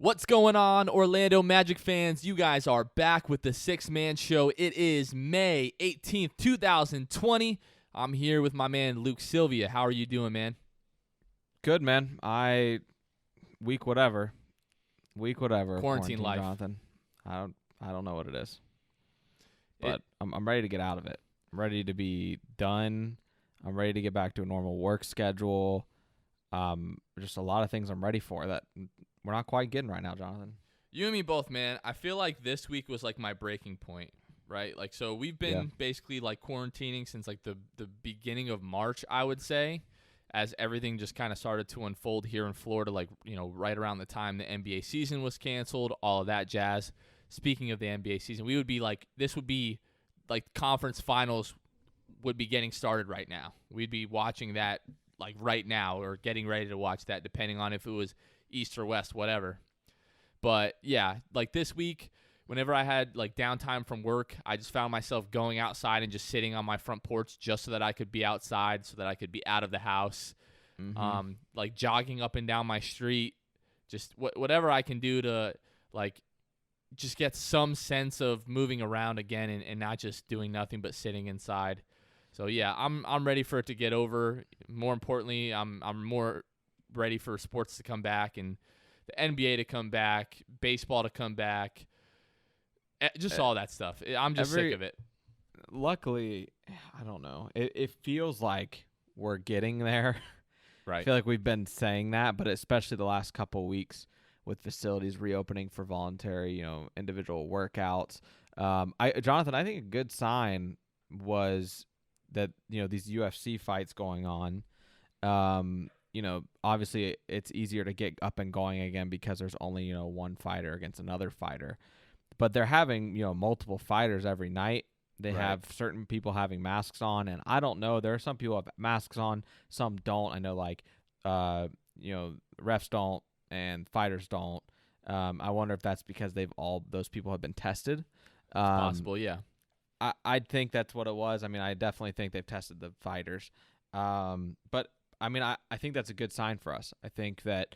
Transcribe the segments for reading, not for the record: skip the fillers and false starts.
What's going on, Orlando Magic fans? You guys are back with the Six-Man Show. It is May 18th, 2020. I'm here with my man, Luke Sylvia. How are you doing, man? Good, man. Week whatever. Quarantine life. Jonathan. I don't know what it is. But I'm ready to get out of it. I'm ready to be done. I'm ready to get back to a normal work schedule. Just a lot of things I'm ready for that we're not quite getting right now, Jonathan. You and me both, man. I feel like this week was like my breaking point, right? Like, so we've been basically like quarantining since like the beginning of March, I would say, as everything just kind of started to unfold here in Florida, like, you know, right around the time the NBA season was canceled, all of that jazz. Speaking of the NBA season, this would be like conference finals would be getting started right now. We'd be watching that like right now or getting ready to watch that, depending on if it was East or West, whatever. But yeah, like this week, whenever I had like downtime from work, I just found myself going outside and just sitting on my front porch just so that I could be outside, so that I could be out of the house, like jogging up and down my street, just whatever I can do to like just get some sense of moving around again and not just doing nothing but sitting inside. So yeah, I'm ready for it to get over. More importantly, I'm more ready for sports to come back and the NBA to come back, baseball to come back, just all that stuff. I'm just sick of it. Luckily, I don't know. It feels like we're getting there. Right. I feel like we've been saying that, but especially the last couple of weeks with facilities reopening for voluntary, individual workouts. Jonathan, I think a good sign was that, these UFC fights going on. Obviously it's easier to get up and going again because there's only, one fighter against another fighter. But they're having, multiple fighters every night. They have certain people having masks on, and I don't know. There are some people have masks on, some don't. I know, refs don't and fighters don't. I wonder if that's because those people have been tested. It's possible, yeah. I think that's what it was. I mean, I definitely think they've tested the fighters. But I mean, I think that's a good sign for us. I think that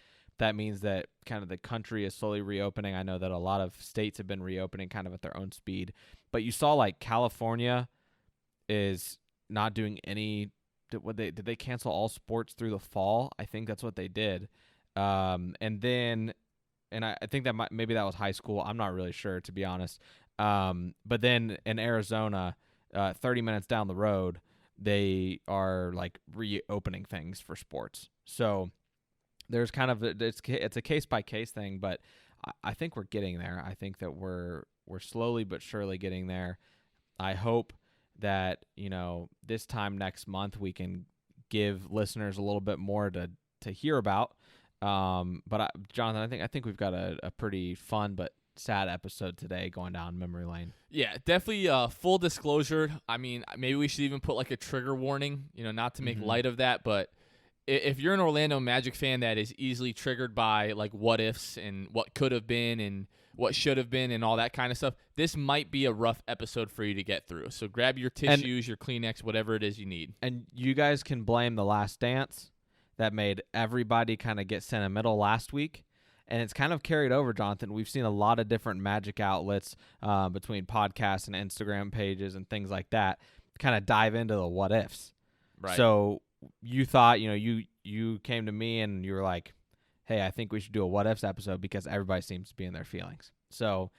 means that kind of the country is slowly reopening. I know that a lot of states have been reopening kind of at their own speed. But you saw like California is not doing any – did they cancel all sports through the fall? I think that's what they did. I think that maybe that was high school. I'm not really sure, to be honest. But then in Arizona, 30 minutes down the road, they are like reopening things for sports. So there's kind of it's a case by case thing, but I think we're getting there. I think that we're slowly but surely getting there. I hope that this time next month we can give listeners a little bit more to hear about. But Jonathan, I think we've got a pretty fun but sad episode today going down memory lane. Yeah, definitely full disclosure. I mean, maybe we should even put like a trigger warning, not to make light of that, but if you're an Orlando Magic fan that is easily triggered by like what ifs and what could have been and what should have been and all that kind of stuff, this might be a rough episode for you to get through. So grab your tissues, your Kleenex, whatever it is you need. And you guys can blame The Last Dance that made everybody kind of get sentimental last week. And it's kind of carried over, Jonathan. We've seen a lot of different Magic outlets between podcasts and Instagram pages and things like that kind of dive into the what ifs. Right. So you thought, you came to me and you were like, hey, I think we should do a what ifs episode because everybody seems to be in their feelings. So,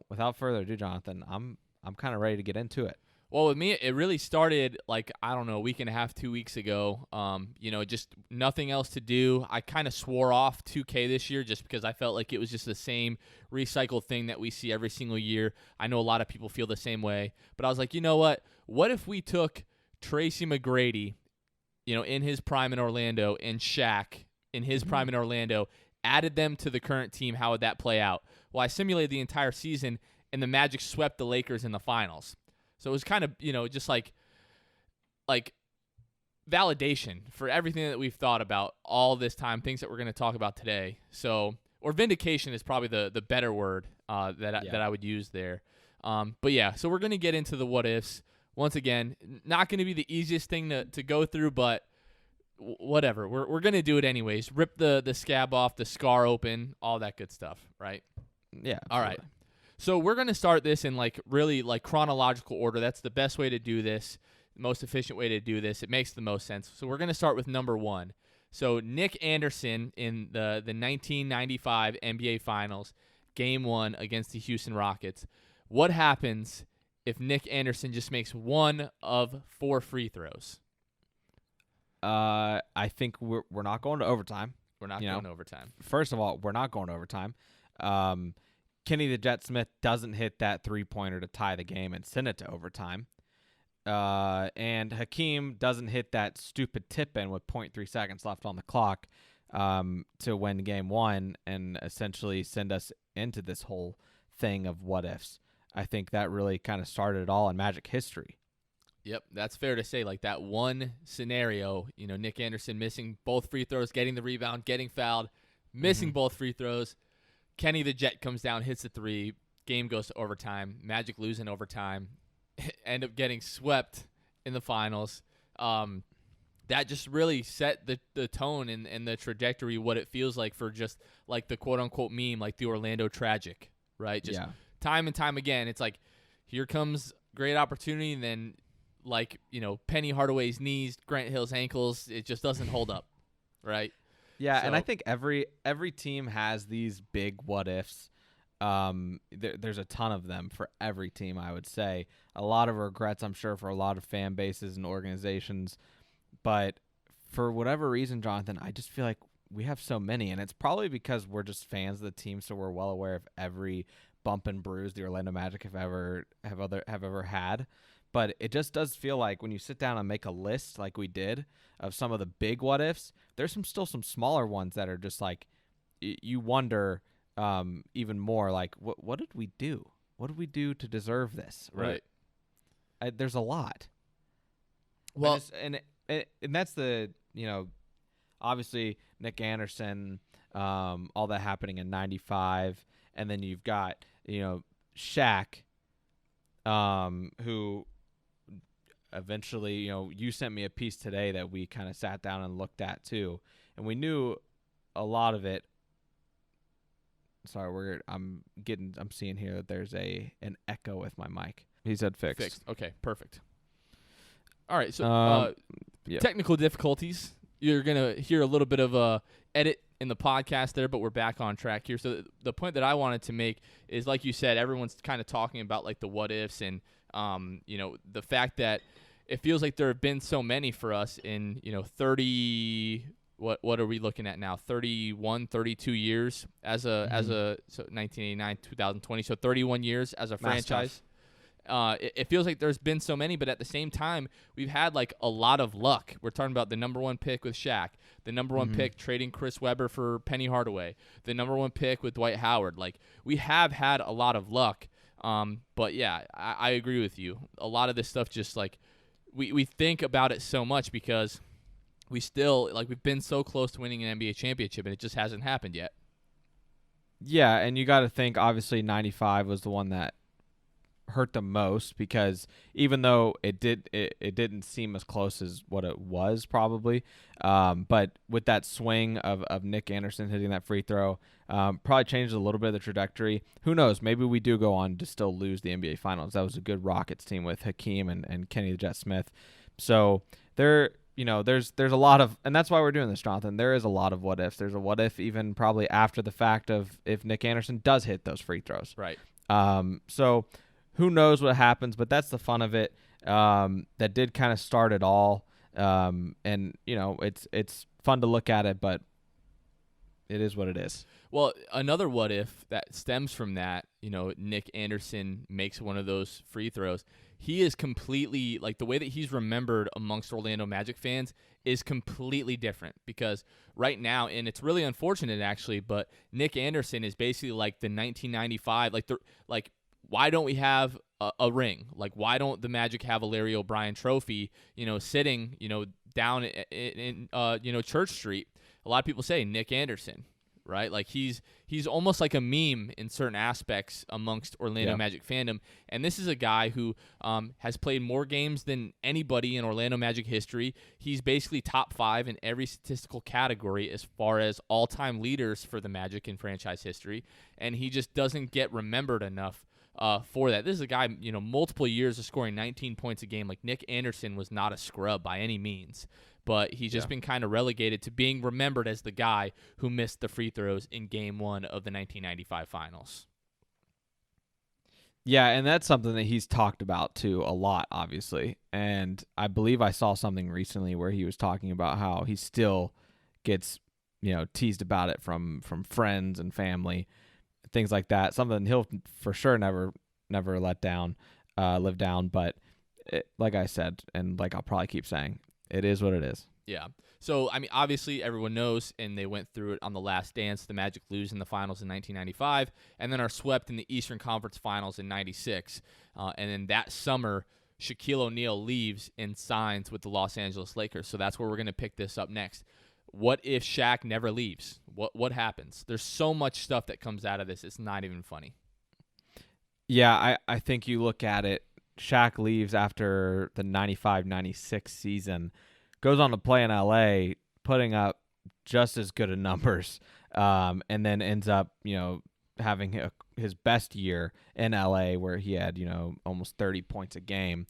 without further ado, Jonathan, I'm kind of ready to get into it. Well, with me, it really started like, I don't know, a week and a half, 2 weeks ago. Just nothing else to do. I kind of swore off 2K this year just because I felt like it was just the same recycled thing that we see every single year. I know a lot of people feel the same way. But I was like, you know what? What if we took Tracy McGrady, in his prime in Orlando, and Shaq in his prime in Orlando, added them to the current team? How would that play out? Well, I simulated the entire season, and the Magic swept the Lakers in the finals. So it was kind of, just like validation for everything that we've thought about all this time, things that we're going to talk about today. So, or vindication is probably the better word that I would use there. But yeah, so we're going to get into the what ifs. Once again, not going to be the easiest thing to go through, but whatever. We're gonna do it anyways. Rip the scab off, the scar open, all that good stuff, right? Yeah. All right. So we're gonna start this in like really like chronological order. That's the best way to do this, the most efficient way to do this. It makes the most sense. So we're gonna start with number 1. So Nick Anderson in the 1995 NBA Finals, Game 1 against the Houston Rockets. What happens if Nick Anderson just makes 1 of 4 free throws? I think we're not going to overtime. We're not going to overtime. First of all, we're not going to overtime. Kenny the Jet Smith doesn't hit that 3-pointer to tie the game and send it to overtime. And Hakeem doesn't hit that stupid tip-in with 0.3 seconds left on the clock to win Game 1 and essentially send us into this whole thing of what-ifs. I think that really kind of started it all in Magic history. Yep, that's fair to say. Like that one scenario, Nick Anderson missing both free throws, getting the rebound, getting fouled, missing both free throws. Kenny the Jet comes down, hits the 3, game goes to overtime, Magic losing overtime, end up getting swept in the finals. That just really set the tone and the trajectory, what it feels like for just like the quote-unquote meme, like the Orlando Tragic, right? Just time and time again, it's like, here comes great opportunity, and then like, Penny Hardaway's knees, Grant Hill's ankles, it just doesn't hold up, right? Yeah, and I think every team has these big what-ifs. There's a ton of them for every team, I would say. A lot of regrets, I'm sure, for a lot of fan bases and organizations. But for whatever reason, Jonathan, I just feel like we have so many, and it's probably because we're just fans of the team, so we're well aware of every bump and bruise the Orlando Magic have ever had. But it just does feel like when you sit down and make a list like we did of some of the big what-ifs, there's still some smaller ones that are just like you wonder even more like what did we do? What did we do to deserve this? Right. There's a lot. Well, and that's the obviously Nick Anderson, all that happening in '95, and then you've got Shaq, who eventually you sent me a piece today that we kind of sat down and looked at too, and we knew a lot of it. Sorry, I'm seeing here that there's an echo with my mic. He said fixed. Okay, perfect. All right, so technical difficulties. You're going to hear a little bit of a edit in the podcast there, but we're back on track here. So the point that I wanted to make is, like you said, everyone's kind of talking about like the what ifs and the fact that it feels like there have been so many for us in 30 what are we looking at now? 31, 32 years as a so 1989, 2020, so 31 years as a franchise. It feels like there's been so many, but at the same time, we've had like a lot of luck. We're talking about the number 1 pick with Shaq, the number 1 pick trading Chris Webber for Penny Hardaway, the number 1 pick with Dwight Howard. Like, we have had a lot of luck. But yeah, I agree with you. A lot of this stuff just like we think about it so much because we still we've been so close to winning an NBA championship and it just hasn't happened yet. Yeah, and you got to think obviously 95 was the one that hurt the most because even though it didn't seem as close as what it was probably, but with that swing of Nick Anderson hitting that free throw, probably changed a little bit of the trajectory. Who knows? Maybe we do go on to still lose the NBA Finals. That was a good Rockets team with Hakeem and Kenny the Jet Smith. So there's a lot of, and that's why we're doing this, Jonathan. There is a lot of what ifs. There's a what if even probably after the fact of if Nick Anderson does hit those free throws. Right. So who knows what happens, but that's the fun of it. That did kind of start it all. And it's fun to look at it, but it is what it is. Well, another what if that stems from that, Nick Anderson makes one of those free throws. He is completely, like, the way that he's remembered amongst Orlando Magic fans is completely different because right now, and it's really unfortunate actually, but Nick Anderson is basically like the 1995, why don't we have a ring? Like, why don't the Magic have a Larry O'Brien trophy, sitting, down in Church Street? A lot of people say Nick Anderson, right? Like he's almost like a meme in certain aspects amongst Orlando Magic fandom. And this is a guy who has played more games than anybody in Orlando Magic history. He's basically top 5 in every statistical category as far as all-time leaders for the Magic in franchise history. And he just doesn't get remembered enough for that. This is a guy, multiple years of scoring 19 points a game. Like Nick Anderson was not a scrub by any means, but he's just been kind of relegated to being remembered as the guy who missed the free throws in Game 1 of the 1995 Finals. Yeah, and that's something that he's talked about too a lot, obviously. And I believe I saw something recently where he was talking about how he still gets, teased about it from friends and family, things like that. Something he'll for sure never live down. But like I said, and like I'll probably keep saying, it is what it is. Yeah. So, I mean, obviously everyone knows, and they went through it on The Last Dance, the Magic lose in the finals in 1995, and then are swept in the Eastern Conference Finals in 96. And then that summer, Shaquille O'Neal leaves and signs with the Los Angeles Lakers. So that's where we're going to pick this up next. What if Shaq never leaves? What happens? There's so much stuff that comes out of this. It's not even funny. Yeah, I think you look at it, Shaq leaves after the 95-96 season, goes on to play in LA, putting up just as good of numbers, and then ends up, having his best year in LA where he had, almost 30 points a game,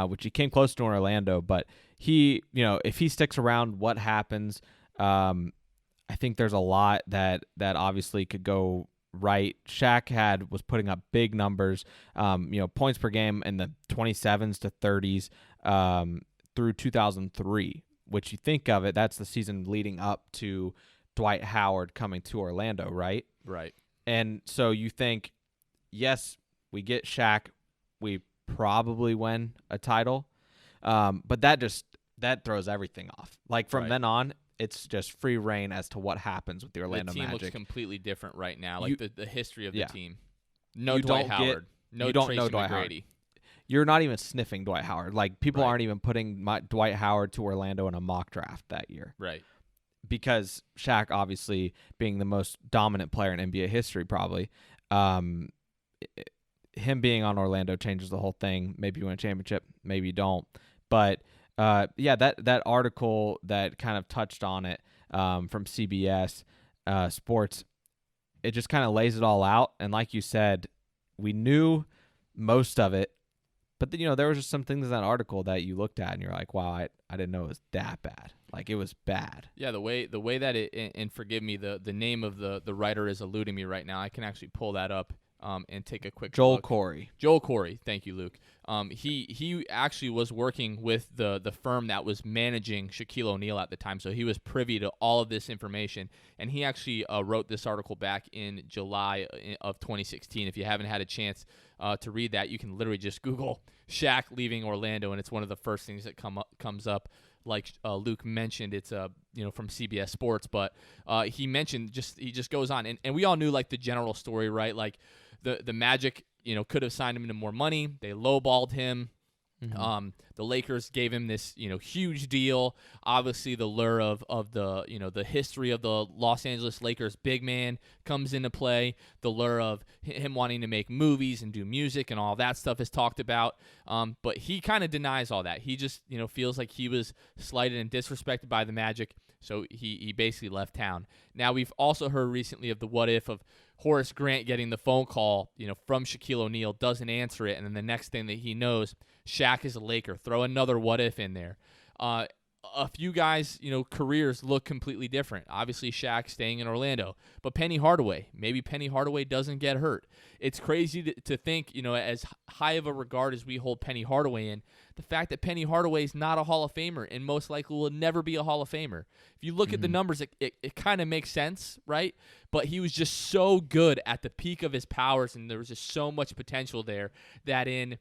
which he came close to in Orlando. But he, if he sticks around, what happens? I think there's a lot that obviously could go right. Shaq was putting up big numbers, points per game in the 27s to 30s through 2003, which you think of it, that's the season leading up to Dwight Howard coming to Orlando, right? Right. And so you think, yes, we get Shaq, we probably win a title, but that throws everything off. Like from then on, it's just free reign as to what happens with the Orlando Magic. The team looks completely different right now, like the history of the team. No Dwight Howard. No Tracy McGrady. You're not even sniffing Dwight Howard. Like, people aren't even putting Dwight Howard to Orlando in a mock draft that year. Right. Because Shaq, obviously, being the most dominant player in NBA history, probably, him being on Orlando changes the whole thing. Maybe you win a championship, maybe you don't. But that article that kind of touched on it from CBS Sports, it just kind of lays it all out. And like you said, we knew most of it, but then, there was just some things in that article that you looked at and you're like, wow, I didn't know it was that bad. Like, it was bad. Yeah, the way that it, and forgive me, the name of the writer is eluding me right now. I can actually pull that up and take a quick Joel look. Corey. Joel Corey. Thank you, Luke. He actually was working with the firm that was managing Shaquille O'Neal at the time, so he was privy to all of this information, and he actually wrote this article back in July of 2016. If you haven't had a chance to read that, you can literally just Google Shaq leaving Orlando, and it's one of the first things that comes up. Like Luke mentioned, it's from CBS Sports, but he mentioned he just goes on, and we all knew like the general story, right? Like the Magic, could have signed him to more money. They lowballed him. Mm-hmm. The Lakers gave him this, huge deal. Obviously, the lure of the, the history of the Los Angeles Lakers big man comes into play. The lure of him wanting to make movies and do music and all that stuff is talked about. But he kind of denies all that. He just, feels like he was slighted and disrespected by the Magic. So he basically left town. Now, we've also heard recently of the what if of Horace Grant getting the phone call, from Shaquille O'Neal, doesn't answer it, and then the next thing that he knows, Shaq is a Laker. Throw another what if in there. A few guys, careers look completely different. Obviously, Shaq staying in Orlando, but Penny Hardaway, maybe Penny Hardaway doesn't get hurt. It's crazy to think, as high of a regard as we hold Penny Hardaway in, the fact that Penny Hardaway is not a Hall of Famer and most likely will never be a Hall of Famer. If you look at the numbers, it kind of makes sense, right? But he was just so good at the peak of his powers, and there was just so much potential there that in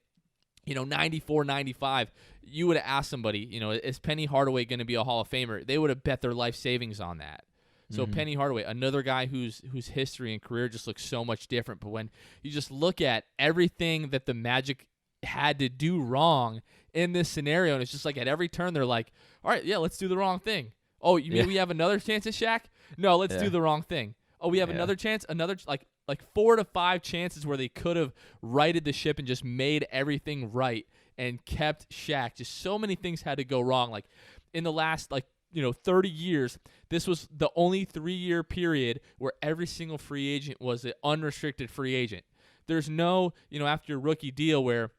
94, 95, you would have asked somebody, is Penny Hardaway going to be a Hall of Famer? They would have bet their life savings on that. So Penny Hardaway, another guy whose history and career just looks so much different. But when you just look at everything that the Magic had to do wrong in this scenario, and it's just like at every turn they're like, all right, yeah, let's do the wrong thing. Oh, you mean we have another chance at Shaq? No, let's do the wrong thing. Oh, we have another chance, another like 4 to 5 chances where they could have righted the ship and just made everything right and kept Shaq. Just so many things had to go wrong. Like in the last 30 years, this was the only 3-year period where every single free agent was an unrestricted free agent. There's no, after your rookie deal where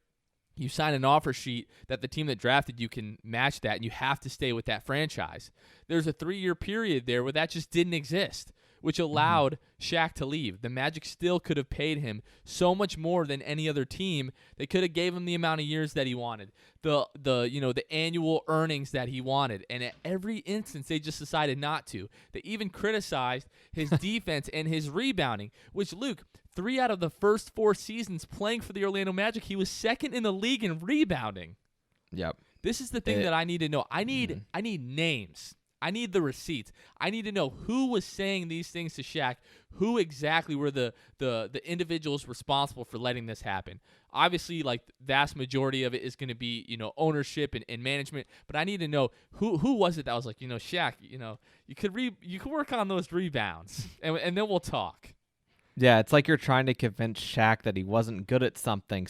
you sign an offer sheet that the team that drafted you can match that and you have to stay with that franchise. There's a 3-year period there where that just didn't exist, which allowed Shaq to leave. The Magic still could have paid him so much more than any other team. They could have gave him the amount of years that he wanted, the annual earnings that he wanted, and at every instance they just decided not to. They even criticized his defense and his rebounding, which, Luke, 3 out of the first 4 seasons playing for the Orlando Magic, he was second in the league in rebounding. Yep. This is the thing that I need to know. I need names. I need the receipts. I need to know who was saying these things to Shaq, who exactly were the individuals responsible for letting this happen. Obviously, like, vast majority of it is going to be, ownership and management, but I need to know who was it that was like, Shaq, you could work on those rebounds, and then we'll talk. Yeah, it's like you're trying to convince Shaq that he wasn't good at something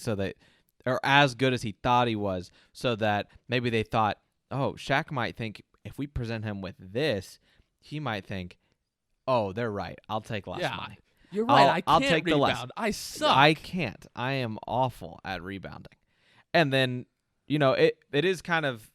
or as good as he thought he was, so that maybe they thought, oh, Shaq might think if we present him with this, he might think, oh, they're right. I'll take less money. You're right. I'll can't take rebound. the less. I suck. I can't. I am awful at rebounding. And then, it is kind of,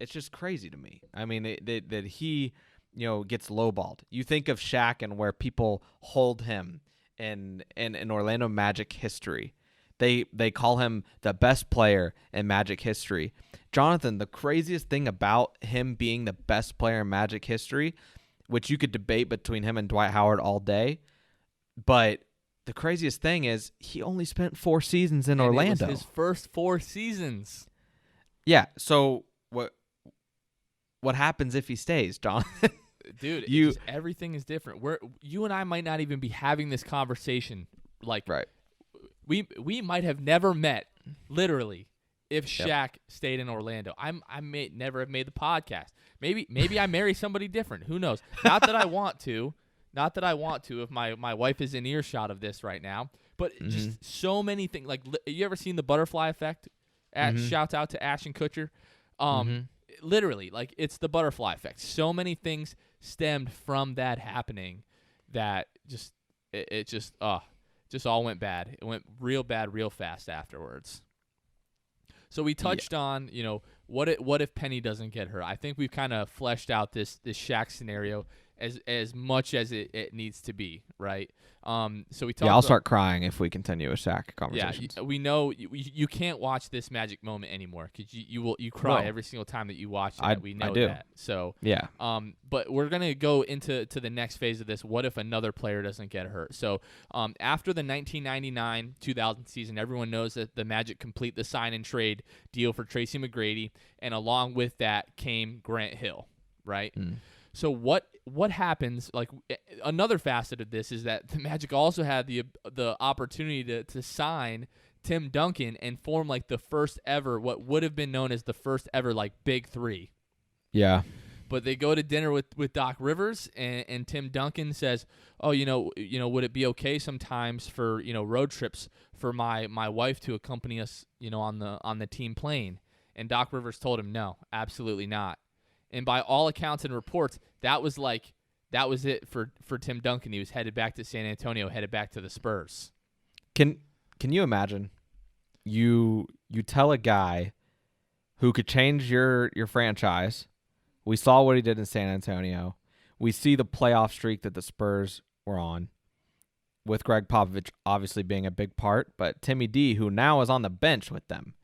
it's just crazy to me. I mean, that he, gets lowballed. You think of Shaq and where people hold him in Orlando Magic history. They call him the best player in Magic history. Jonathan, the craziest thing about him being the best player in Magic history, which you could debate between him and Dwight Howard all day, but the craziest thing is he only spent 4 seasons in Orlando. It was his first 4 seasons. Yeah, so what happens if he stays, Jonathan? Dude, everything is different. You and I might not even be having this conversation. Like, right. We might have never met, literally, if Shaq stayed in Orlando. I may never have made the podcast. Maybe I marry somebody different. Who knows? Not that I want to. Not that I want to if my wife is in earshot of this right now. But just so many things. Like, you ever seen The Butterfly Effect? Shouts out to Ashton Kutcher. Literally, like, it's the butterfly effect. So many things stemmed from that happening that just all went bad. It went real bad real fast afterwards. So we touched on, what if Penny doesn't get her? I think we've kind of fleshed out this Shaq scenario as much as it needs to be, right? So we talked. Yeah, I'll start crying if we continue a Shaq conversation. Yeah, we know you can't watch this magic moment anymore because you cry every single time that you watch it. We know that. So yeah. But we're gonna go into the next phase of this. What if another player doesn't get hurt? So after the 1999-2000 season, everyone knows that the Magic complete the sign and trade deal for Tracy McGrady, and along with that came Grant Hill, right? So what happens? Like, another facet of this is that the Magic also had the opportunity to sign Tim Duncan and form like the first ever, what would have been known as the first ever, like, Big Three. Yeah. But they go to dinner with Doc Rivers, and Tim Duncan says, "Oh, would it be okay sometimes for road trips for my wife to accompany us, on the team plane?" And Doc Rivers told him, "No, absolutely not." And by all accounts and reports, that was it for Tim Duncan. He was headed back to San Antonio, headed back to the Spurs. Can you imagine? You tell a guy who could change your franchise. We saw what he did in San Antonio. We see the playoff streak that the Spurs were on, with Greg Popovich obviously being a big part, but Timmy D, who now is on the bench with them.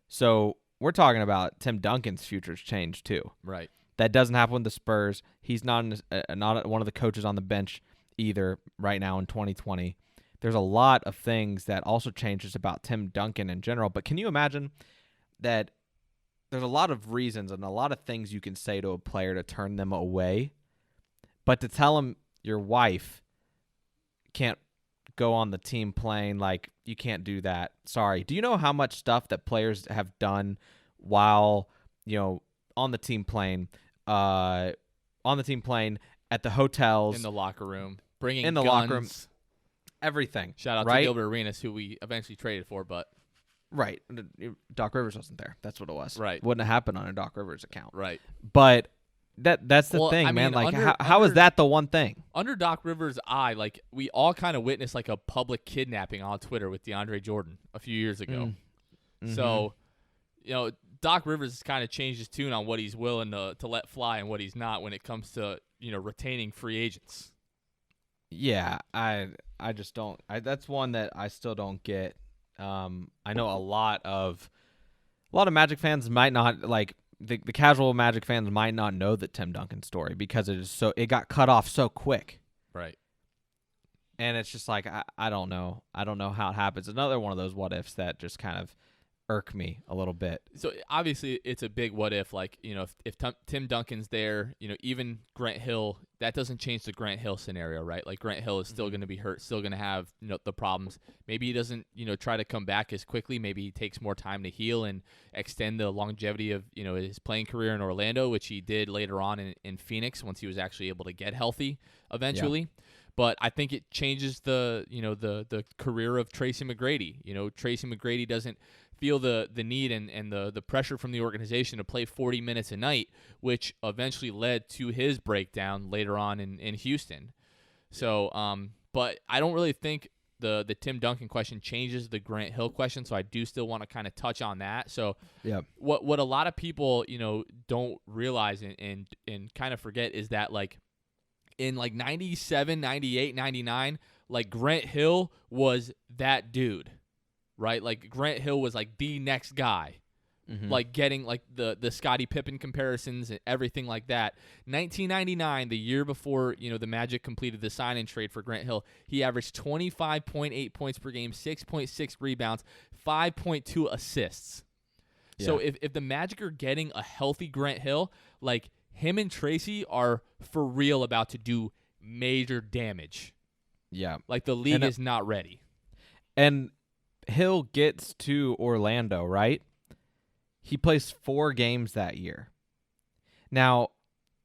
So we're talking about Tim Duncan's future's changed too. Right. That doesn't happen with the Spurs. He's not one of the coaches on the bench either right now in 2020. There's a lot of things that also changes about Tim Duncan in general. But can you imagine that there's a lot of reasons and a lot of things you can say to a player to turn them away, but to tell him your wife can't go on the team plane, like, you can't do that. Sorry. Do you know how much stuff that players have done while, on the team plane, at the hotels, in the locker room, bringing in the guns. locker room, everything. Shout out right? to Gilbert Arenas, who we eventually traded for, but Right. Doc Rivers wasn't there. That's what it was. Right. Wouldn't have happened on a Doc Rivers account. right. But that's the thing, I man. mean, Like, under- how is under- that the one thing? Under Doc Rivers' eye, like we all kind of witnessed like a public kidnapping on Twitter with DeAndre Jordan a few years ago. Mm-hmm. So, Doc Rivers has kind of changed his tune on what he's willing to let fly and what he's not when it comes to retaining free agents. Yeah, I just don't. That's one that I still don't get. I know a lot of Magic fans might not like the casual Magic fans might not know the Tim Duncan story because it got cut off so quick. Right. And it's just like I don't know. I don't know how it happens. Another one of those what ifs that just kind of irk me a little bit. So obviously it's a big what if. Like if Tim Duncan's there, even Grant Hill, that doesn't change the Grant Hill scenario, right? Like Grant Hill is still going to be hurt, still going to have the problems. Maybe he doesn't try to come back as quickly. Maybe he takes more time to heal and extend the longevity of his playing career in Orlando, which he did later on in Phoenix once he was actually able to get healthy eventually. Yeah. But I think it changes the career of Tracy McGrady. Tracy McGrady doesn't feel the need and the pressure from the organization to play 40 minutes a night, which eventually led to his breakdown later on in Houston. So, but I don't really think the Tim Duncan question changes the Grant Hill question, so I do still want to kind of touch on that. So yeah, what a lot of people, don't realize and kind of forget is that, like, in like 97, 98, 99, like Grant Hill was that dude, right? Like Grant Hill was like the next guy, like getting like the Scottie Pippen comparisons and everything like that. 1999, the year before, the Magic completed the sign-in trade for Grant Hill, he averaged 25.8 points per game, 6.6 rebounds, 5.2 assists. Yeah. So if the Magic are getting a healthy Grant Hill, like him and Tracy are for real about to do major damage. Yeah. Like the league is not ready. And Hill gets to Orlando, right? He plays 4 games that year. Now,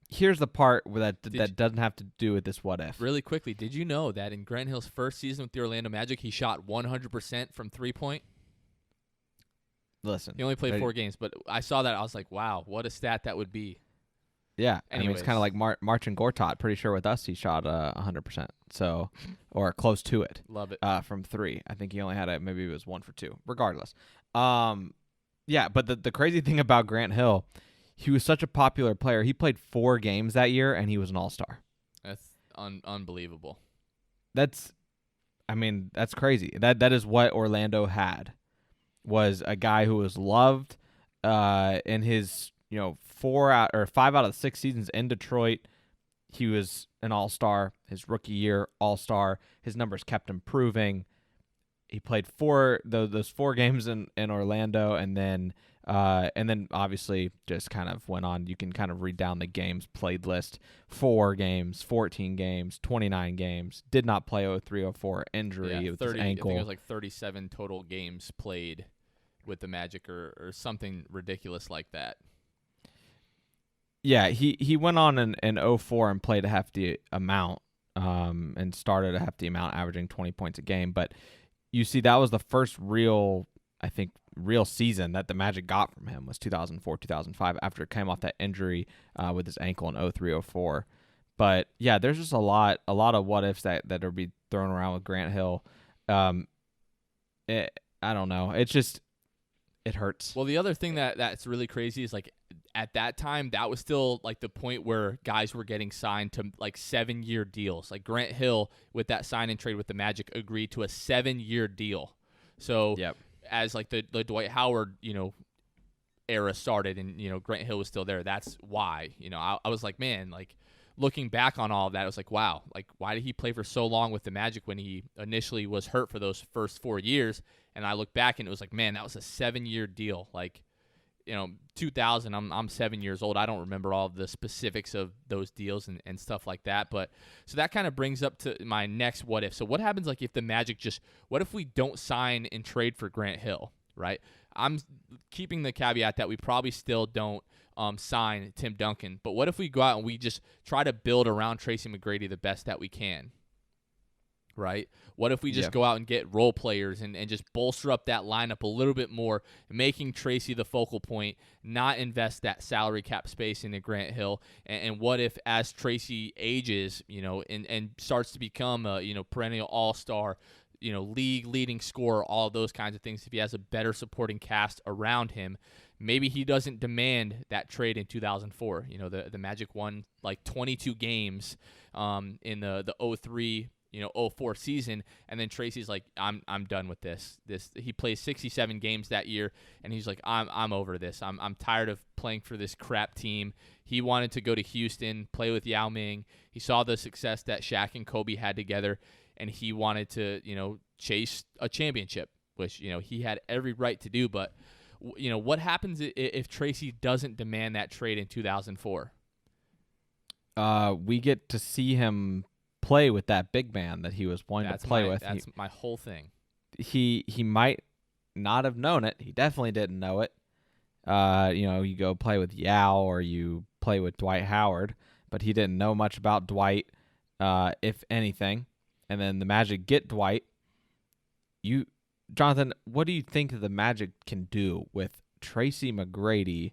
here's the part that doesn't have to do with this what if. Really quickly, did you know that in Grant Hill's first season with the Orlando Magic, he shot 100% from 3-point? Listen. He only played 4 games, but I saw that. I was like, wow, what a stat that would be. Yeah, anyways. I mean, it's kind of like Marcin Gortat. Pretty sure with us he shot 100%, so or close to it. Love it. From 3, I think he only had maybe it was 1 for 2. Regardless, yeah. But the crazy thing about Grant Hill, he was such a popular player. He played 4 games that year, and he was an all-star. That's unbelievable. That's crazy. That is what Orlando had, was a guy who was loved in his 5 out of the 6 seasons in Detroit. He was an all-star. His rookie year, all-star. His numbers kept improving. He played those 4 games in Orlando, and then obviously just kind of went on. You can kind of read down the games played list: 4 games, 14 games, 29 games. Did not play 03-04 injury with 30, his ankle. I think it was like 37 total games played with the Magic or something ridiculous like that. Yeah, he went on in 04 and played a hefty amount, and started a hefty amount, averaging 20 points a game. But you see, that was the first real season that the Magic got from him, was 2004, 2005, after it came off that injury with his ankle in 03-04. But yeah, there's just a lot of what ifs that are be thrown around with Grant Hill. I don't know. It's just, it hurts. Well, the other thing that's really crazy is, like, at that time, that was still like the point where guys were getting signed to like 7-year deals. Like Grant Hill, with that sign and trade with the Magic, agreed to a 7-year deal. So yep. As like the Dwight Howard, era started, and Grant Hill was still there. That's why, I was like, man, like looking back on all of that, I was like, wow, like why did he play for so long with the Magic when he initially was hurt for those first 4 years? And I look back and it was like, man, that was a 7-year deal. Like, 2000, I'm 7 years old. I don't remember all of the specifics of those deals and stuff like that. But so that kind of brings up to my next what if. So what happens, like, if the Magic what if we don't sign and trade for Grant Hill, right? I'm keeping the caveat that we probably still don't sign Tim Duncan. But what if we go out and we just try to build around Tracy McGrady the best that we can? right? What if we just go out and get role players and just bolster up that lineup a little bit more, making Tracy the focal point, not invest that salary cap space into Grant Hill? And what if, as Tracy ages, and starts to become a, perennial all-star, league leading scorer, all those kinds of things, if he has a better supporting cast around him, maybe he doesn't demand that trade in 2004. The Magic won like 22 games in the 03 04 season, and then Tracy's like, I'm done with this. He plays 67 games that year, and he's like, I'm over this. I'm tired of playing for this crap team. He wanted to go to Houston, play with Yao Ming. He saw the success that Shaq and Kobe had together, and he wanted to chase a championship, which he had every right to do. But what happens if Tracy doesn't demand that trade in 2004? We get to see him play with that big man that he was wanting to play with. That's my whole thing. He might not have known it. He definitely didn't know it. You go play with Yao or you play with Dwight Howard, but he didn't know much about Dwight, if anything. And then the Magic get Dwight. Jonathan, what do you think the Magic can do with Tracy McGrady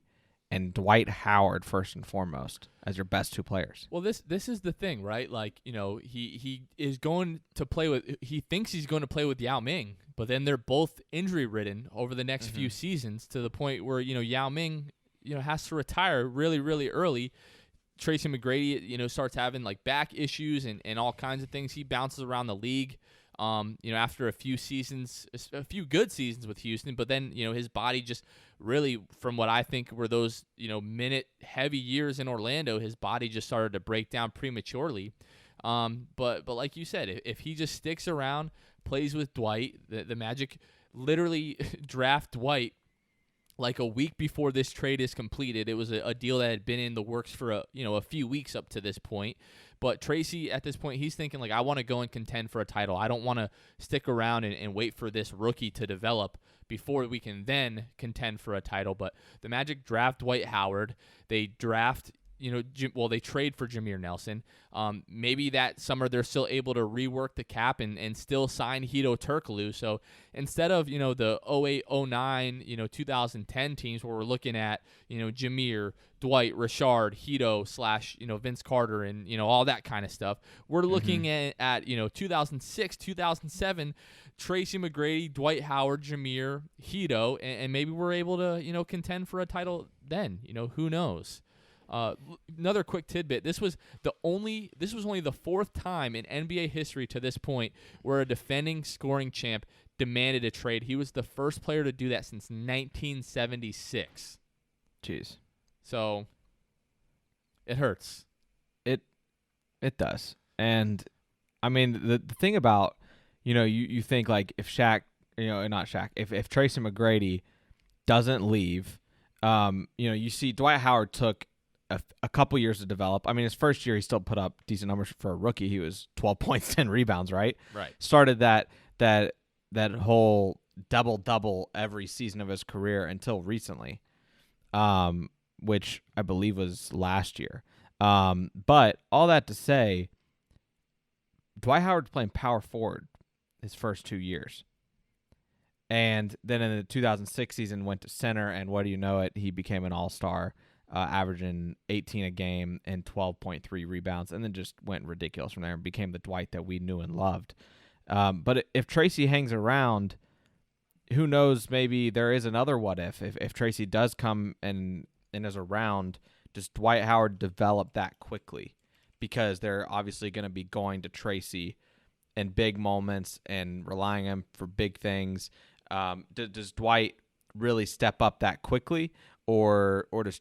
and Dwight Howard first and foremost as your best two players? Well, this is the thing, right? Like, he is going to play with, he thinks he's going to play with Yao Ming, but then they're both injury ridden over the next few seasons, to the point where, Yao Ming, has to retire really, really early. Tracy McGrady, starts having like back issues and all kinds of things. He bounces around the league. After a few good seasons with Houston, but then, his body just really, from what I think were those, minute heavy years in Orlando, his body just started to break down prematurely. But like you said, if he just sticks around, plays with Dwight, the Magic literally draft Dwight like a week before this trade is completed. It was a deal that had been in the works for a few weeks up to this point. But Tracy, at this point, he's thinking, like, I want to go and contend for a title. I don't want to stick around and wait for this rookie to develop before we can then contend for a title. But the Magic draft Dwight Howard. They draft, they trade for Jameer Nelson. Maybe that summer they're still able to rework the cap and still sign Hedo Turkoglu. So instead of, the 08, 09, 2010 teams where we're looking at, Jameer, Dwight, Richard, Hedo / Vince Carter and, all that kind of stuff, we're looking at 2006, 2007, Tracy McGrady, Dwight Howard, Jameer, Hedo, and maybe we're able to, contend for a title then. Who knows? Another quick tidbit. This was only the fourth time in NBA history to this point where a defending scoring champ demanded a trade. He was the first player to do that since 1976. Jeez. So it hurts. It does. And I mean, the thing about, you think like if Shaq, not Shaq, if Tracy McGrady doesn't leave, you see Dwight Howard took a couple years to develop. I mean, his first year, he still put up decent numbers for a rookie. He was 12 points, 10 rebounds, right? Right. Started that whole double-double every season of his career until recently, which I believe was last year. But all that to say, Dwight Howard's playing power forward his first 2 years. And then in the 2006 season, went to center, and what do you know it, he became an all-star, averaging 18 a game and 12.3 rebounds, and then just went ridiculous from there and became the Dwight that we knew and loved. But if Tracy hangs around, who knows, maybe there is another what if Tracy does come and is around, does Dwight Howard develop that quickly? Because they're obviously going to be going to Tracy in big moments and relying on him for big things. Does Dwight really step up that quickly, or does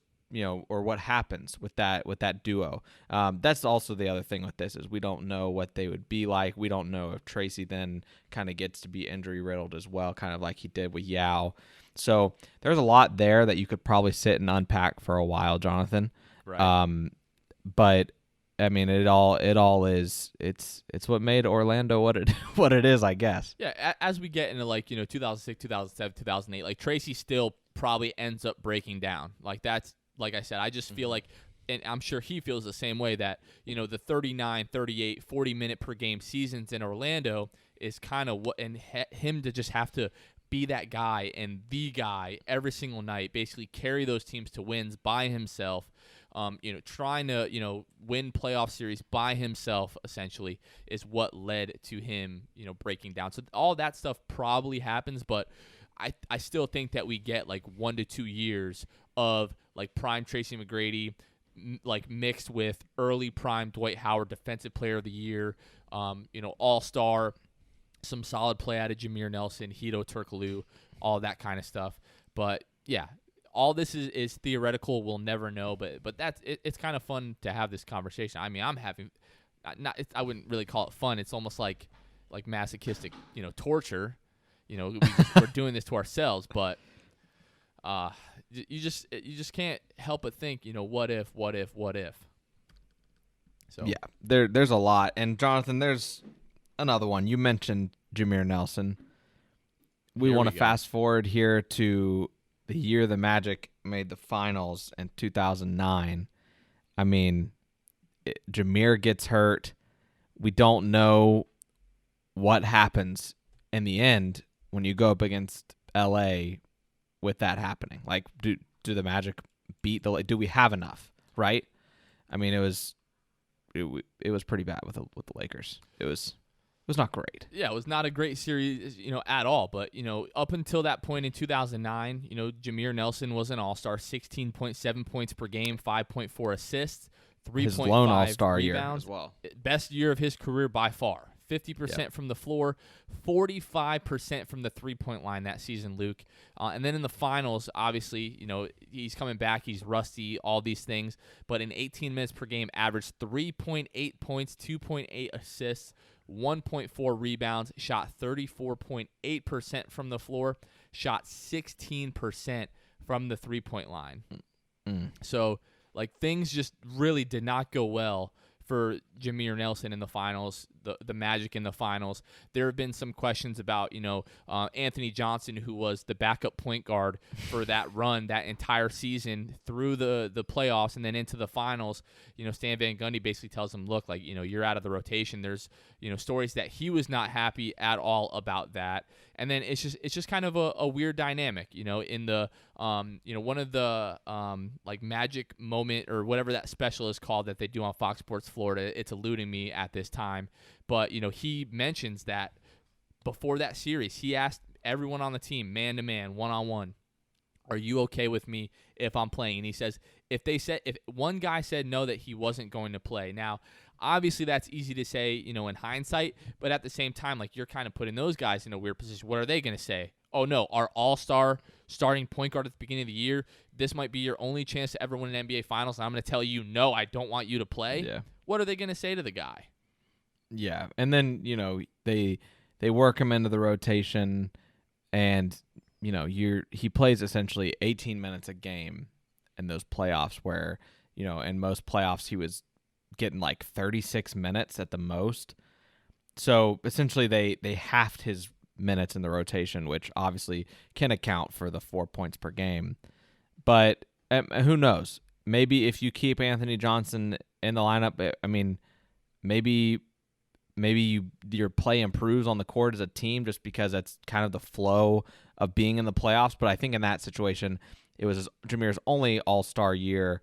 or what happens with that duo? That's also the other thing with this is we don't know what they would be like. We don't know if Tracy then kind of gets to be injury riddled as well, kind of like he did with Yao. So there's a lot there that you could probably sit and unpack for a while, Jonathan. Right. But I mean, it all is it's what made Orlando what it is, I guess. Yeah. As we get into 2006, 2007, 2008, Tracy still probably ends up breaking down. Like I said, I just feel like and I'm sure he feels the same way, that, the 39, 38, 40-minute per game seasons in Orlando is kind of what, and him to just have to be that guy and the guy every single night, basically carry those teams to wins by himself, trying to, win playoff series by himself, essentially, is what led to him, breaking down. So all that stuff probably happens, but I still think that we get like 1 to 2 years of like prime Tracy McGrady, like mixed with early prime Dwight Howard, defensive player of the year, all-star, some solid play out of Jameer Nelson, Hito Turkoglu, all that kind of stuff. But yeah, all this is theoretical. We'll never know, but it's kind of fun to have this conversation. I mean, I'm having I wouldn't really call it fun. It's almost like masochistic, torture. We're doing this to ourselves, but you just can't help but think, what if? So yeah, there's a lot. And Jonathan, there's another one. You mentioned Jameer Nelson. We want to fast forward here to the year the Magic made the finals in 2009. I mean, Jameer gets hurt. We don't know what happens in the end when you go up against LA with that happening. Like, do the Magic beat the? Do we have enough? Right? I mean, it was pretty bad with the Lakers. It was not great. Yeah, it was not a great series, at all. But up until that point in 2009, Jameer Nelson was an all-star, 16.7 points per game, 5.4 assists, 3.5 his lone all-star rebounds. Year as well. Best year of his career by far. 50% Yep. from the floor, 45% from the three-point line that season, Luke. And then in the finals, obviously, he's coming back. He's rusty, all these things. But in 18 minutes per game, averaged 3.8 points, 2.8 assists, 1.4 rebounds, shot 34.8% from the floor, shot 16% from the three-point line. So, things just really did not go well for Jameer Nelson in the finals, the Magic in the finals. There have been some questions about, Anthony Johnson, who was the backup point guard for that run, that entire season through the playoffs and then into the finals. Stan Van Gundy basically tells him, look, you're out of the rotation. There's, stories that he was not happy at all about that. And then it's just kind of a weird dynamic, in the, one of the Magic moment or whatever that special is called that they do on Fox Sports Florida. It's eluding me at this time. But, he mentions that before that series, he asked everyone on the team, man-to-man, one-on-one, are you okay with me if I'm playing? And he says if one guy said no, that he wasn't going to play. Now, obviously that's easy to say, in hindsight, but at the same time, you're kind of putting those guys in a weird position. What are they going to say? Oh, no, our all-star starting point guard at the beginning of the year, this might be your only chance to ever win an NBA Finals, and I'm going to tell you, no, I don't want you to play. Yeah. What are they going to say to the guy? Yeah, and then they work him into the rotation, and he plays essentially 18 minutes a game in those playoffs. Where in most playoffs he was getting 36 minutes at the most. So essentially they halved his minutes in the rotation, which obviously can account for the 4 points per game. But who knows? Maybe if you keep Anthony Johnson in the lineup, I mean, maybe your play improves on the court as a team just because that's kind of the flow of being in the playoffs. But I think in that situation, it was Jameer's only all-star year.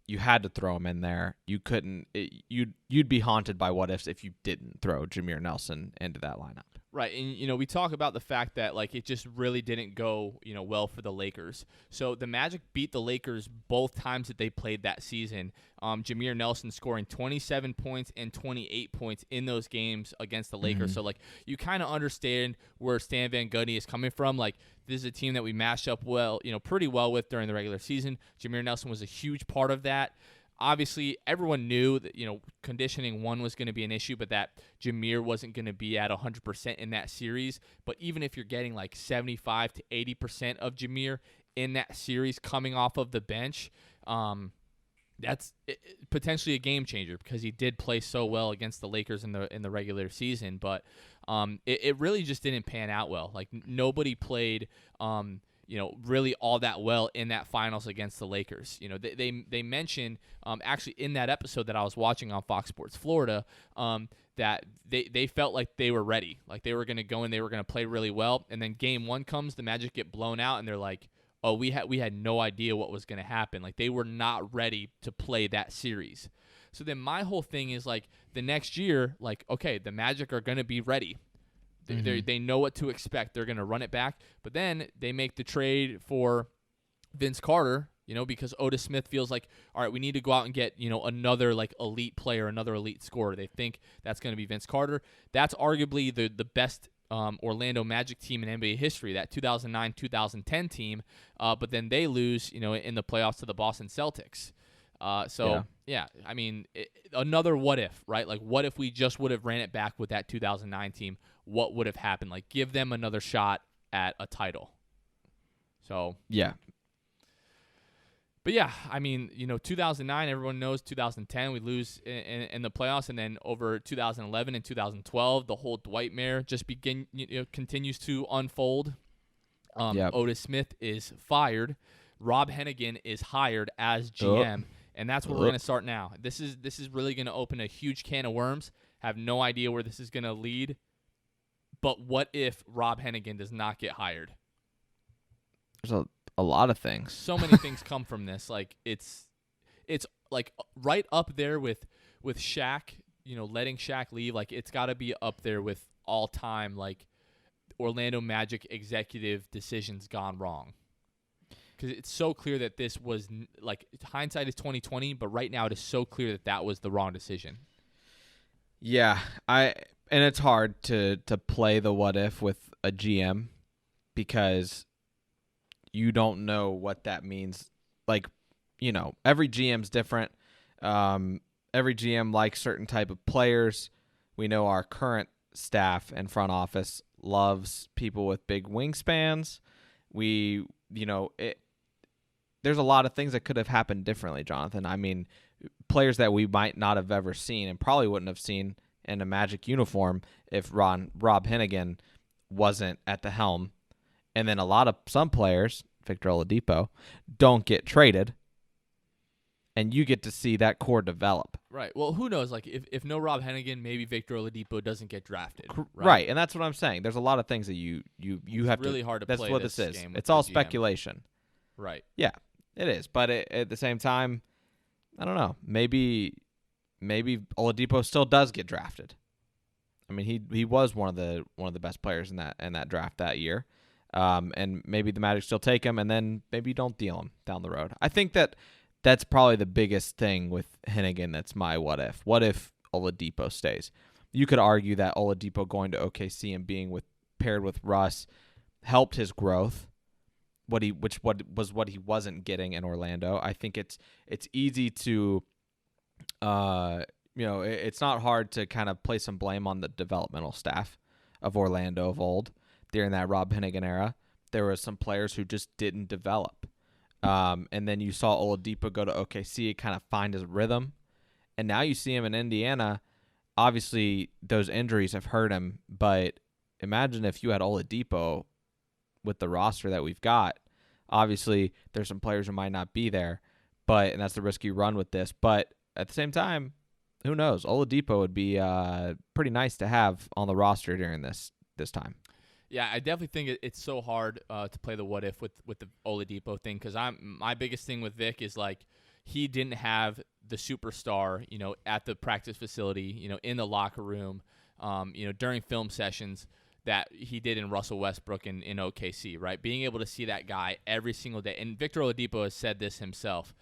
You had to throw him in there. You couldn't. You'd be haunted by what ifs if you didn't throw Jameer Nelson into that lineup. Right, and we talk about the fact that it just really didn't go well for the Lakers. So the Magic beat the Lakers both times that they played that season. Jameer Nelson scoring 27 points and 28 points in those games against the Lakers. So you kind of understand where Stan Van Gundy is coming from. This is a team that we matched up well, pretty well with during the regular season. Jameer Nelson was a huge part of that. Obviously, everyone knew that, conditioning was going to be an issue, but that Jameer wasn't going to be at 100% in that series. But even if you're getting 75 to 80% of Jameer in that series coming off of the bench, that's potentially a game changer because he did play so well against the Lakers in the regular season. But it really just didn't pan out well. Nobody played really all that well in that finals against the Lakers. They mentioned actually in that episode that I was watching on Fox Sports Florida that they felt like they were ready, like they were going to go and they were going to play really well. And then game 1 comes, the Magic get blown out, and they're like, oh, we had no idea what was going to happen. Like they were not ready to play that series. So then my whole thing is like the next year, like, okay, the Magic are going to be ready. They know what to expect. They're going to run it back. But then they make the trade for Vince Carter, because Otis Smith feels like, all right, we need to go out and get, another like elite player, another elite scorer. They think that's going to be Vince Carter. That's arguably the best Orlando Magic team in NBA history, that 2009-2010 team. But then they lose, in the playoffs to the Boston Celtics. Yeah, I mean, another what if, right? Like, what if we just would have ran it back with that 2009 team? What would have happened? Like, give them another shot at a title. So, yeah. But yeah, I mean, 2009, everyone knows. 2010, we lose in the playoffs, and then over 2011 and 2012, the whole Dwight mare just continues to unfold. Otis Smith is fired. Rob Hennigan is hired as GM. And that's where we're going to start now. This is really going to open a huge can of worms. Have no idea where this is going to lead. But what if Rob Hennigan does not get hired? There's a lot of things. So many things come from this. Like it's like right up there with Shaq, letting Shaq leave. Like it's got to be up there with all time like Orlando Magic executive decisions gone wrong. Because it's so clear that this was like hindsight is 20/20, but right now it is so clear that was the wrong decision. Yeah, and it's hard to play the what if with a GM because you don't know what that means. Like, every GM's different. Every GM likes certain type of players. We know our current staff and front office loves people with big wingspans. There's a lot of things that could have happened differently, Jonathan. I mean, players that we might not have ever seen and probably wouldn't have seen in a Magic uniform if Rob Hennigan wasn't at the helm. And then some players, Victor Oladipo, don't get traded, and you get to see that core develop. Right. Well, who knows? Like, if no Rob Hennigan, maybe Victor Oladipo doesn't get drafted. Right, and that's what I'm saying. There's a lot of things that you have really hard to that's play what this this is. game with It's all the GM. speculation. Right. Yeah, it is. But at the same time, I don't know. Maybe Oladipo still does get drafted. I mean, he was one of the best players in that draft that year. And maybe the Magic still take him, and then maybe don't deal him down the road. I think that's probably the biggest thing with Hennigan. That's my what if. What if Oladipo stays? You could argue that Oladipo going to OKC and being paired with Russ helped his growth. What he wasn't getting in Orlando. I think it's easy to, it's not hard to kind of place some blame on the developmental staff of Orlando of old. During that Rob Hennigan era, there were some players who just didn't develop. And then you saw Oladipo go to OKC and kind of find his rhythm. And now you see him in Indiana. Obviously, those injuries have hurt him. But imagine if you had Oladipo with the roster that we've got. Obviously, there's some players who might not be there. And that's the risk you run with this. But at the same time, who knows? Oladipo would be pretty nice to have on the roster during this time. Yeah, I definitely think it's so hard to play the what if with the Oladipo thing because my biggest thing with Vic is like he didn't have the superstar, at the practice facility, in the locker room, during film sessions that he did in Russell Westbrook in OKC, right? Being able to see that guy every single day, and Victor Oladipo has said this himself.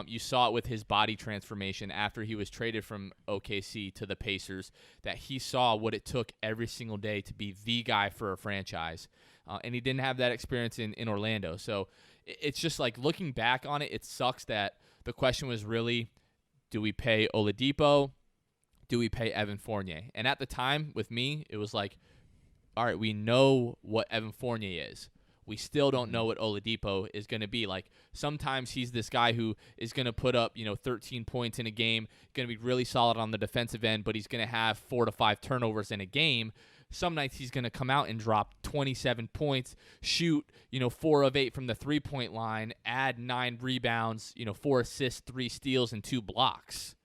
You saw it with his body transformation after he was traded from OKC to the Pacers, that he saw what it took every single day to be the guy for a franchise. And he didn't have that experience in Orlando. So it's just like looking back on it, it sucks that the question was really, do we pay Oladipo? Do we pay Evan Fournier? And at the time with me, it was like, all right, we know what Evan Fournier is. We still don't know what Oladipo is going to be. Like sometimes he's this guy who is going to put up, 13 points in a game, going to be really solid on the defensive end, but he's going to have 4 to 5 turnovers in a game. Some nights he's going to come out and drop 27 points, shoot, 4 of 8 from the 3-point line, add 9 rebounds, 4 assists, 3 steals, and 2 blocks,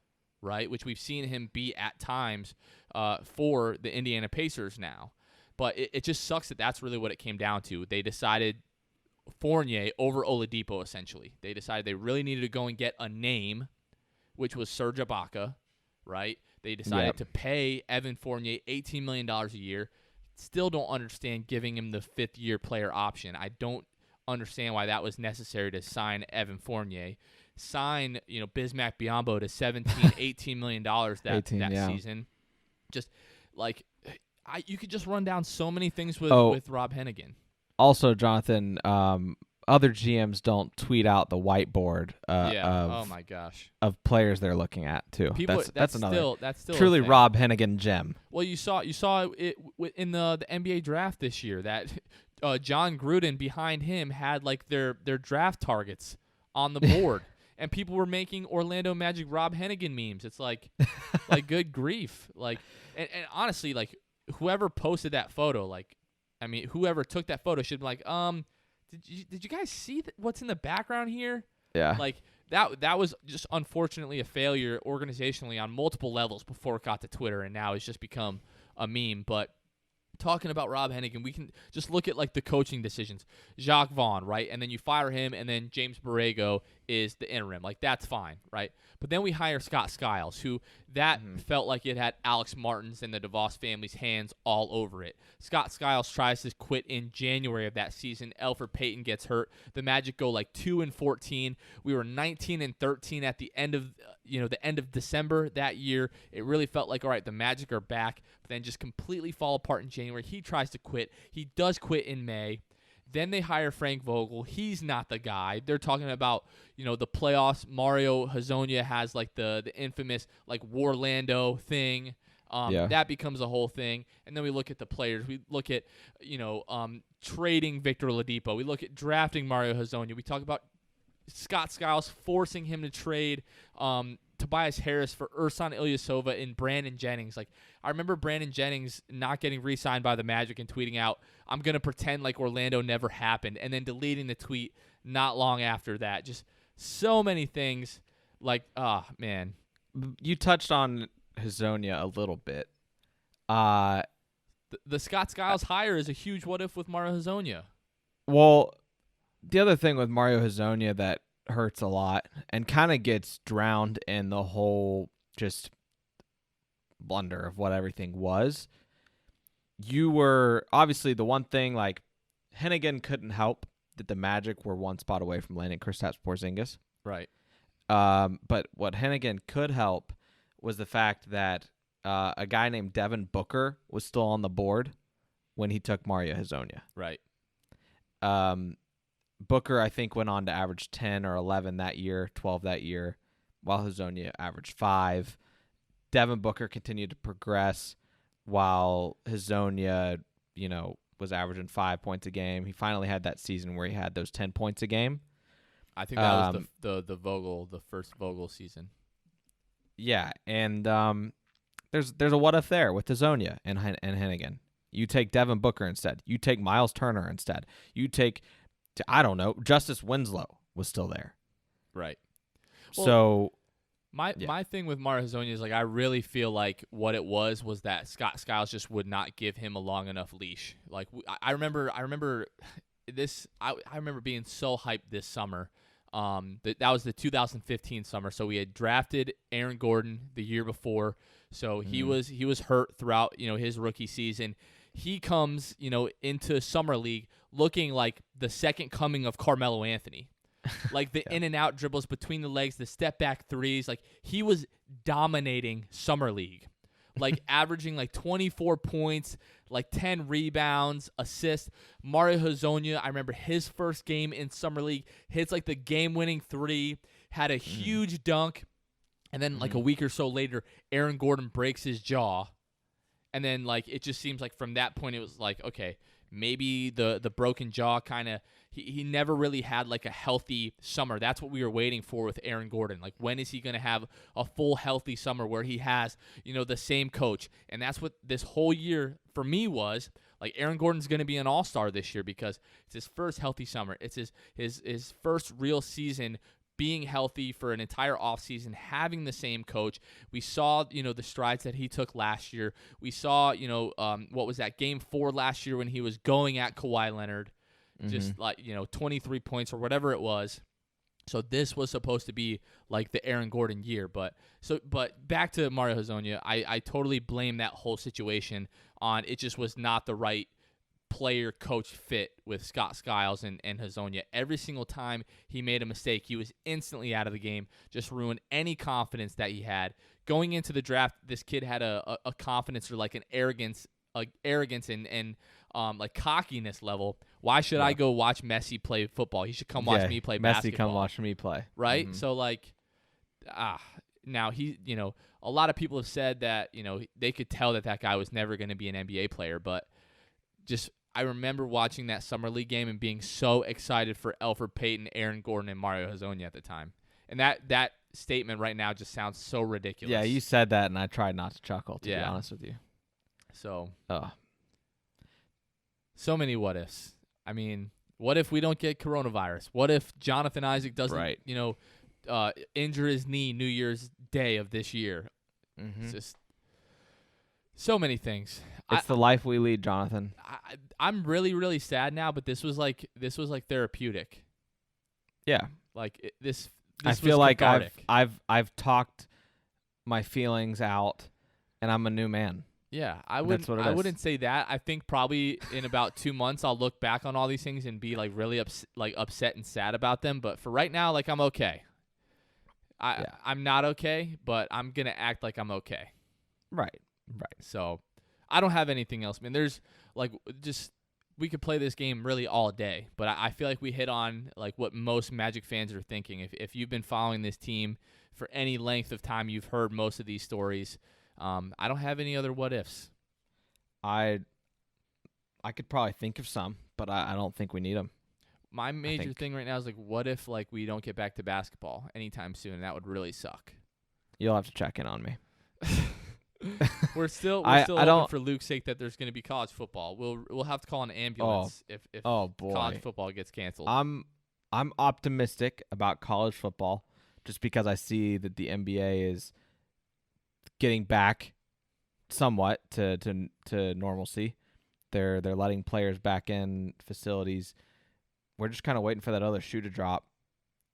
right? Which we've seen him be at times for the Indiana Pacers now. But it just sucks that that's really what it came down to. They decided Fournier over Oladipo, essentially. They decided they really needed to go and get a name, which was Serge Ibaka, right? They decided to pay Evan Fournier $18 million a year. Still don't understand giving him the 5th-year player option. I don't understand why that was necessary to sign Evan Fournier. Sign, Bismack Biyombo to $17, $18 million that season. Just, like, you could just run down so many things with Rob Hennigan. Also, Jonathan, other GMs don't tweet out the whiteboard oh my gosh, of players they're looking at too. That's another that's still truly Rob Hennigan gem. Well, you saw it in the NBA draft this year that John Gruden behind him had like their draft targets on the board. And people were making Orlando Magic Rob Hennigan memes. It's like good grief. Like, and honestly, like, whoever posted that photo, whoever took that photo should be like, did you guys see what's in the background here? Yeah. Like, that was just unfortunately a failure organizationally on multiple levels before it got to Twitter, and now it's just become a meme. But talking about Rob Hennigan, we can just look at, like, the coaching decisions. Jacques Vaughn, right? And then you fire him, and then James Borrego is the interim. Like, that's fine, right? But then we hire Scott Skiles, who felt like it had Alex Martin's and the DeVos family's hands all over it. Scott Skiles tries to quit in January of that season. Elfrid Payton gets hurt. The Magic go like 2-14. We were 19-13 at the end of the end of December that year. It really felt like, all right, the Magic are back, but then just completely fall apart in January. He tries to quit. He does quit in May. Then they hire Frank Vogel. He's not the guy. They're talking about, the playoffs. Mario Hezonja has like the infamous like Warlando thing. That becomes a whole thing. And then we look at the players. We look at, trading Victor Oladipo. We look at drafting Mario Hezonja. We talk about Scott Skiles forcing him to trade Tobias Harris for Ersan Ilyasova and Brandon Jennings. Like, I remember Brandon Jennings not getting re-signed by the Magic and tweeting out, "I'm going to pretend like Orlando never happened," and then deleting the tweet not long after that. Just so many things. Like, man. You touched on Hezonja a little bit. The Scott Skiles hire is a huge what-if with Mario Hezonja. Well, the other thing with Mario Hezonja that hurts a lot and kind of gets drowned in the whole just blunder of what everything was. You were obviously the one thing, like, Hennigan couldn't help that the Magic were one spot away from landing Kristaps Porzingis. Right. But what Hennigan could help was the fact that a guy named Devin Booker was still on the board when he took Mario Hezonja. Right. Booker, I think, went on to average 10 or 11 that year, 12 that year, while Hezonja averaged 5. Devin Booker continued to progress while Hezonja, was averaging 5 points a game. He finally had that season where he had those 10 points a game. I think that was the first Vogel season. Yeah, and there's a what if there with Hezonja and Hennigan. You take Devin Booker instead. You take Miles Turner instead. You take, I don't know, Justice Winslow was still there. Right. Well, so my thing with Mario Hezonja is, like, I really feel like what it was that Scott Skiles just would not give him a long enough leash. Like, I remember this. I remember being so hyped this summer. That was the 2015 summer. So we had drafted Aaron Gordon the year before. So he was hurt throughout, his rookie season. He comes, into Summer League looking like the second coming of Carmelo Anthony. Like, the in and out dribbles between the legs, the step back threes. Like, he was dominating Summer League. Like, averaging like 24 points, like 10 rebounds, assists. Mario Hezonja, I remember his first game in Summer League, hits like the game-winning 3, had a huge dunk, and then like a week or so later, Aaron Gordon breaks his jaw, And then, like, it just seems like from that point, it was like, okay, maybe the broken jaw kind of, he never really had, like, a healthy summer. That's what we were waiting for with Aaron Gordon. Like, when is he going to have a full healthy summer where he has, the same coach? And that's what this whole year for me was. Like, Aaron Gordon's going to be an all-star this year because it's his first healthy summer. It's his first real season being healthy for an entire offseason, having the same coach. We saw, the strides that he took last year. We saw, what was that, Game 4 last year when he was going at Kawhi Leonard, just like, 23 points or whatever it was. So this was supposed to be like the Aaron Gordon year. But back to Mario Hezonja, I totally blame that whole situation on it just was not the right player-coach fit with Scott Skiles and Hezonja. Every single time he made a mistake, he was instantly out of the game, just ruined any confidence that he had. Going into the draft, this kid had a confidence or like an arrogance and like cockiness level. Why should I go watch Messi play football? He should come watch me play basketball. Messi come watch me play. Right? So like, now he, a lot of people have said that, they could tell that guy was never going to be an NBA player, but just I remember watching that Summer League game and being so excited for Elfrid Payton, Aaron Gordon, and Mario Hezonja at the time. And that statement right now just sounds so ridiculous. Yeah, you said that, and I tried not to chuckle, to be honest with you. So, so many what ifs. I mean, what if we don't get coronavirus? What if Jonathan Isaac doesn't, injure his knee New Year's Day of this year? It's just so many things. It's the life we lead, Jonathan. I'm really, really sad now, but this was like therapeutic. Yeah, like this I feel like cathartic. I've talked my feelings out, and I'm a new man. Yeah, I wouldn't say that. I think probably in about 2 months I'll look back on all these things and be like really upset and sad about them. But for right now, like I'm okay. I'm not okay, but I'm gonna act like I'm okay. Right. So I don't have anything else. I mean, there's like we could play this game really all day, but I feel like we hit on like what most Magic fans are thinking. If you've been following this team for any length of time, you've heard most of these stories. I don't have any other what ifs. I could probably think of some, but I don't think we need them. My major thing right now is like, what if like we don't get back to basketball anytime soon? That would really suck. You'll have to check in on me. We're still hoping for Luke's sake that there's going to be college football. We'll have to call an ambulance if college football gets canceled. I'm optimistic about college football just because I see that the NBA is getting back somewhat to normalcy. They're letting players back in facilities. We're just kind of waiting for that other shoe to drop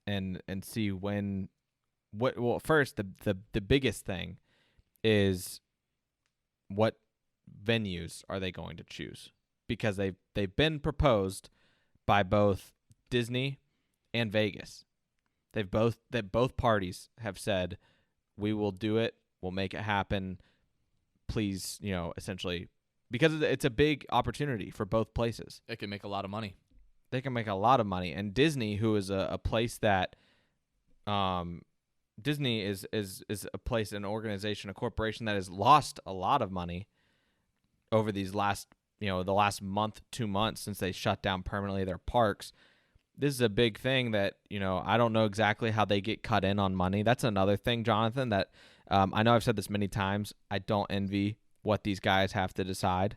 and see when first the biggest thing is what venues are they going to choose, because they've been proposed by both Disney and Vegas. Both parties have said we will do it, we'll make it happen. Please, essentially, because it's a big opportunity for both places. It can make a lot of money. They can make a lot of money, and Disney, who is a place that Disney is a place, an organization, a corporation that has lost a lot of money over these last, the last month, 2 months since they shut down permanently their parks. This is a big thing that, I don't know exactly how they get cut in on money. That's another thing, Jonathan, that I know I've said this many times. I don't envy what these guys have to decide.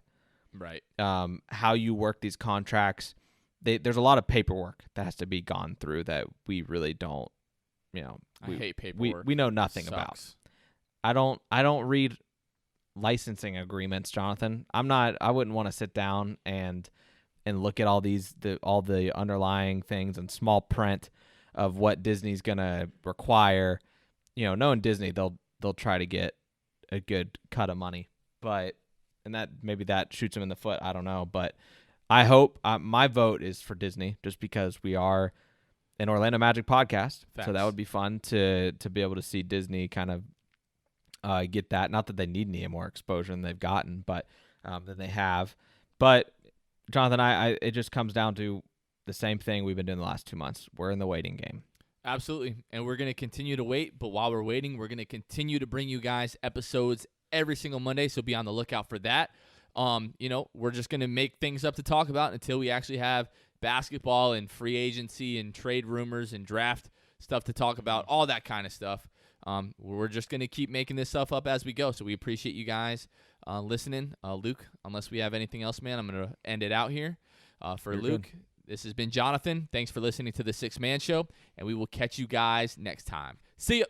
Right. How you work these contracts. There's a lot of paperwork that has to be gone through that we really don't. I hate paperwork. We know nothing about. I don't read licensing agreements, Jonathan. I wouldn't want to sit down and look at all the underlying things and small print of what Disney's gonna require. Knowing Disney, they'll try to get a good cut of money, and that maybe that shoots them in the foot. I don't know, but I hope my vote is for Disney, just because we are an Orlando Magic podcast. Facts. So that would be fun to be able to see Disney kind of get that. Not that they need any more exposure than they've gotten, but than they have. But Jonathan, it just comes down to the same thing we've been doing the last 2 months. We're in the waiting game. Absolutely, and we're going to continue to wait. But while we're waiting, we're going to continue to bring you guys episodes every single Monday, so be on the lookout for that. We're just going to make things up to talk about until we actually have basketball and free agency and trade rumors and draft stuff to talk about, all that kind of stuff. We're just going to keep making this stuff up as we go, so we appreciate you guys listening. Luke, unless we have anything else, man, I'm going to end it out here. For You're Luke, good. this has been Jonathan. Thanks for listening to the Six Man Show, and we will catch you guys next time. See ya.